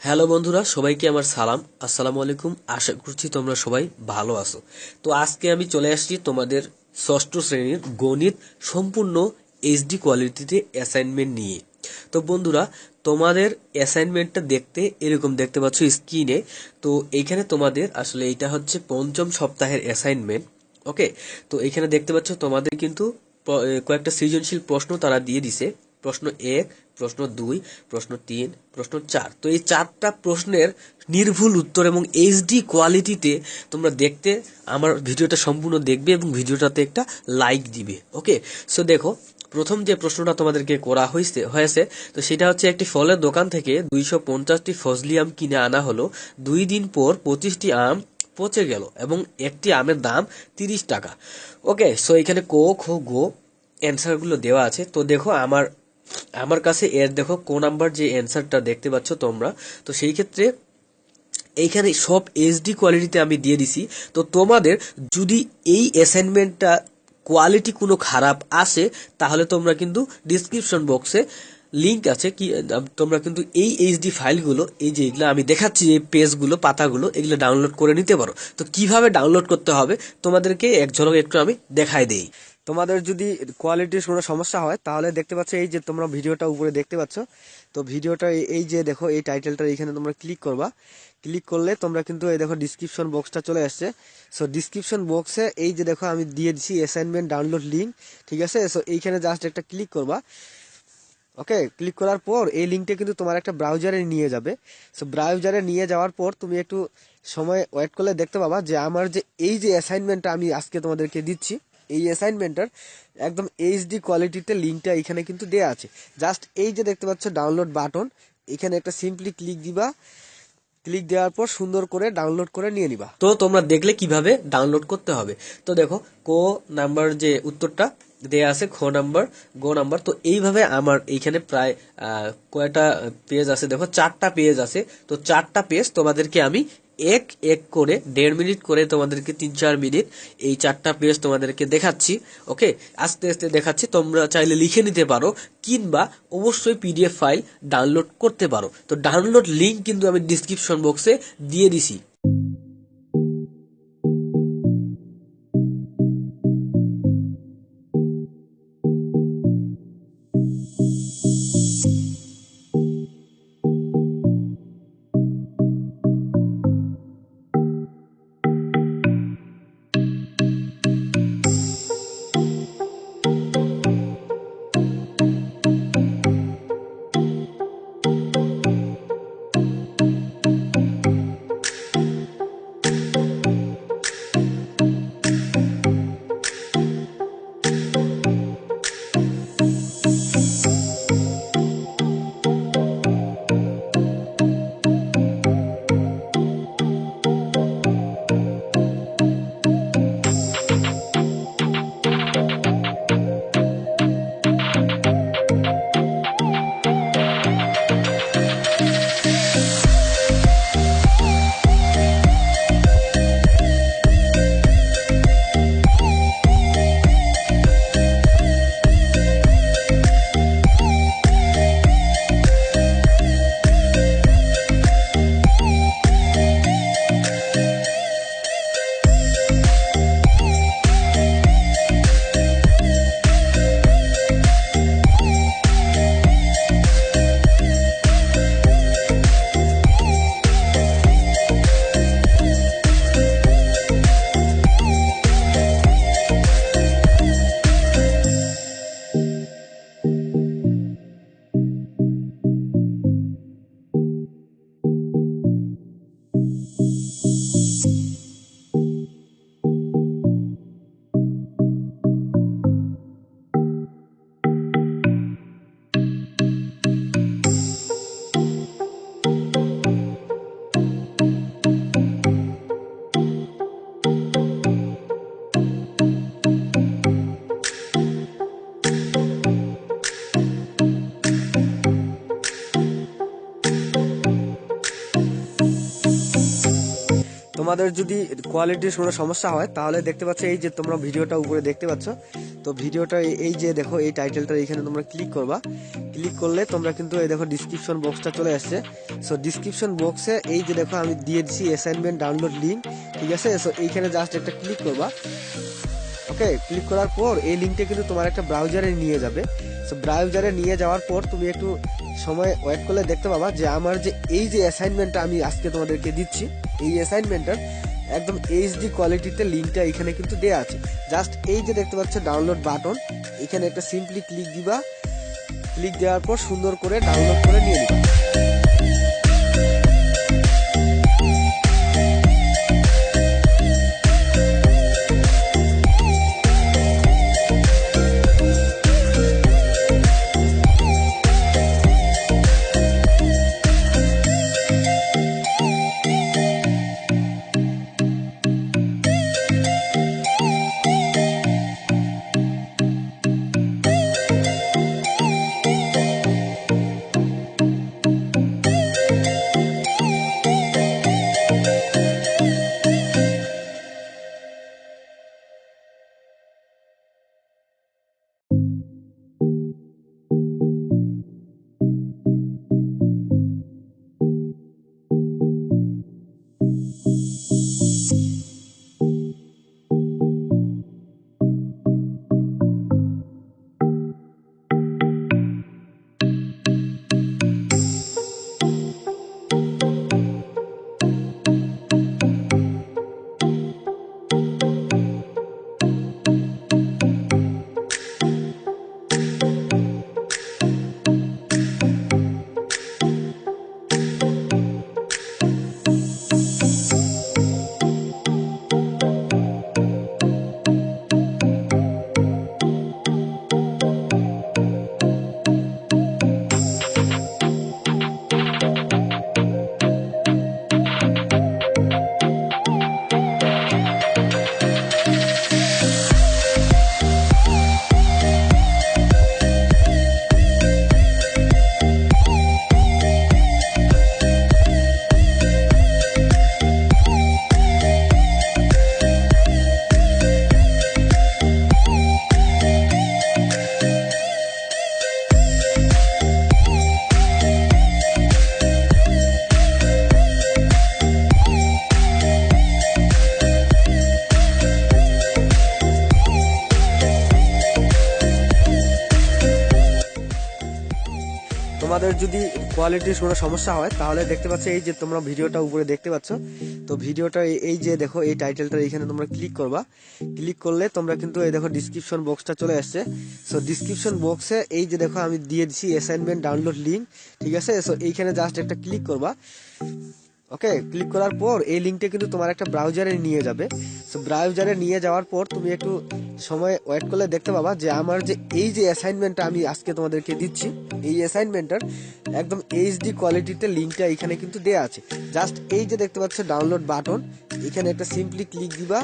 Hello বন্ধুরা, সবাইকে আমার সালাম। আসসালামু আলাইকুম। আশা করছি তোমরা সবাই ভালো আছো। তো আজকে আমি চলে আসছি তোমাদের ষষ্ঠ শ্রেণীর গণিত সম্পূর্ণ এইচডি কোয়ালিটিতে অ্যাসাইনমেন্ট নিয়ে। তো বন্ধুরা, তোমাদের অ্যাসাইনমেন্টটা দেখতে এরকম দেখতে পাচ্ছ স্ক্রিনে। তো এইখানে তোমাদের আসলে এটা হচ্ছে পঞ্চম সপ্তাহের অ্যাসাইনমেন্ট। ওকে, তো এখানে দেখতে পাচ্ছ তোমাদের কিন্তু কয়েকটা সৃজনশীল প্রশ্ন তারা দিয়ে দিছে। প্রশ্ন 1, প্রশ্ন 2, প্রশ্ন 3, প্রশ্ন 4। তো এই চারটা প্রশ্নের নির্ভুল উত্তর এবং এইচডি কোয়ালিটিতে তোমরা দেখতে আমার ভিডিওটা সম্পূর্ণ দেখবে এবং ভিডিওটাতে একটা লাইক দিবে। ওকে, সো দেখো, প্রথম যে প্রশ্নটা তোমাদেরকে করা হয়েছে তো সেটা হচ্ছে, একটি ফলের দোকান থেকে 250টি ফজলি আম কিনে আনা হলো। 2 দিন পর 25টি আম পচে গেল এবং একটি আমের দাম 30 টাকা। ওকে, সো এখানে ক খ গ অ্যান্সার গুলো দেওয়া আছে। তো দেখো, আমার আমার কাছে এর দেখো নাম্বার যে অ্যান্সারটা দেখতে পাচ্ছ তোমরা। তো সেই ক্ষেত্রে এইখানে সব এইচডি কোয়ালিটিতে আমি দিয়ে দিছি। তো তোমাদের যদি এই অ্যাসাইনমেন্টটা কোয়ালিটি কোনো খারাপ আসে, তাহলে তোমরা কিন্তু ডিসক্রিপশন বক্সে লিংক আছে, কি তোমরা কিন্তু এই এইচডি ফাইলগুলো, এই যে এগুলো আমি দেখাচ্ছি, এই পেজগুলো, পাতাগুলো, এগুলো ডাউনলোড করে নিতে পারো। তো কিভাবে ডাউনলোড করতে হবে তোমাদেরকে এক ঝলক একটু আমি দেখাই দেই। তোমাদের যদি কোয়ালিটির কোনো সমস্যা হয়, তাহলে দেখতে পাচ্ছ এই যে তোমরা ভিডিওটা উপরে দেখতে পাচ্ছ। তো ভিডিওটা এই যে দেখো, এই টাইটেলটা এখানে তোমরা ক্লিক করবা। ক্লিক করলে তোমরা কিন্তু এই দেখো ডিসক্রিপশন বক্সটা চলে আসছে। সো ডিসক্রিপশন বক্সে এই যে দেখো আমি দিয়ে দিচ্ছি অ্যাসাইনমেন্ট ডাউনলোড লিঙ্ক, ঠিক আছে। সো এইখানে জাস্ট একটা ক্লিক করবা। ওকে, ক্লিক করার পর এই লিঙ্কটা কিন্তু তোমার একটা ব্রাউজারে নিয়ে যাবে। সো ব্রাউজারে নিয়ে যাওয়ার পর তুমি একটু সময় ওয়েট করলে দেখতে পাবা যে আমার যে এই যে অ্যাসাইনমেন্টটা আমি আজকে তোমাদেরকে দিচ্ছি, এই অ্যাসাইনমেন্টটার একদম এইচডি কোয়ালিটিতে লিঙ্কটা এখানে কিন্তু দেয়া আছে। জাস্ট এই যে দেখতে পাচ্ছ ডাউনলোড বাটন, এখানে একটা সিম্পলি ক্লিক দিবা। ক্লিক দেওয়ার পর সুন্দর করে ডাউনলোড করে নিয়ে নিবা। তো তোমরা দেখলে কিভাবে ডাউনলোড করতে হবে। তো দেখো, ক নাম্বার যে উত্তরটা দেয়া আছে, খ নাম্বার, গ নাম্বার। তো এইভাবে আমার এইখানে প্রায় কয়টা পেজ আছে দেখো, 4টা পেজ আছে। তো 4টা পেজ তোমাদেরকে আমি এক এক করে 1.5 মিনিট করে তোমাদেরকে 3-4 মিনিট এই 4টা পেজ তোমাদেরকে দেখাচ্ছি। ওকে, আস্তে আস্তে দেখাচ্ছি, তোমরা চাইলে লিখে নিতে পারো কিংবা অবশ্যই পিডিএফ ফাইল ডাউনলোড করতে পারো। তো ডাউনলোড লিংক কিন্তু আমি ডিসক্রিপশন বক্সে দিয়ে দিছি। তোমাদের যদি কোয়ালিটির কোনো সমস্যা হয় তাহলে দেখতে পাচ্ছ এই যে তোমরা ভিডিওটা উপরে দেখতে পাচ্ছ, তো ভিডিওটা এই যে দেখো এই টাইটেলটা এখানে তোমরা ক্লিক করবা। ক্লিক করলে তোমরা কিন্তু এই দেখো ডিসক্রিপশন বক্সটা চলে আসছে। সো ডিসক্রিপশন বক্সে এই যে দেখো আমি দিয়ে দিচ্ছি অ্যাসাইনমেন্ট ডাউনলোড লিঙ্ক, ঠিক আছে। সো এইখানে জাস্ট একটা ক্লিক করবা। ওকে, ক্লিক করার পর এই লিঙ্কটা কিন্তু তোমার একটা ব্রাউজারে নিয়ে যাবে। সো ব্রাউজারে নিয়ে যাওয়ার পর তুমি একটু সময় ওয়েট করলে দেখতে পাবা যে আমার যে এই যে অ্যাসাইনমেন্টটা আমি আজকে তোমাদেরকে দিচ্ছি, এই অ্যাসাইনমেন্টটার একদম এইচডি কোয়ালিটিতে লিঙ্কটা এখানে কিন্তু দেওয়া আছে। জাস্ট এই যে দেখতে পাচ্ছ ডাউনলোড বাটন, এখানে একটা সিম্পলি ক্লিক দিবা। ক্লিক দেওয়ার পর সুন্দর করে ডাউনলোড করে নিয়ে নিবা। তোমাদের যদি কোয়ালিটির কোনো সমস্যা হয় তাহলে দেখতে পাচ্ছ এই যে তোমরা ভিডিওটা উপরে দেখতে পাচ্ছ, তো ভিডিওটা এই যে দেখো এই টাইটেলটা এখানে তোমরা ক্লিক করবা। ক্লিক করলে তোমরা কিন্তু এই দেখো ডিসক্রিপশন বক্সটা চলে আসছে। সো ডিসক্রিপশন বক্সে এই যে দেখো আমি দিয়ে দিচ্ছি অ্যাসাইনমেন্ট ডাউনলোড লিঙ্ক, ঠিক আছে। সো এইখানে জাস্ট একটা ক্লিক করবা। ওকে, ক্লিক করার পর এই লিঙ্কটা কিন্তু তোমার একটা ব্রাউজারে নিয়ে যাবে। সো ব্রাউজারে নিয়ে যাওয়ার পর তুমি একটু সময় ওয়েট করলে দেখতে পাবা যে আমার যে এই যে অ্যাসাইনমেন্টটা আমি আজকে তোমাদেরকে দিচ্ছি, এই অ্যাসাইনমেন্টটার একদম এইচডি কোয়ালিটিতে লিঙ্কটা এখানে কিন্তু দেওয়া আছে। জাস্ট এই যে দেখতে পাচ্ছ ডাউনলোড বাটন, এখানে একটা সিম্পলি ক্লিক দিবা।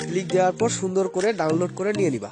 ক্লিক দেওয়ার পর সুন্দর করে ডাউনলোড করে নিয়ে নিবা।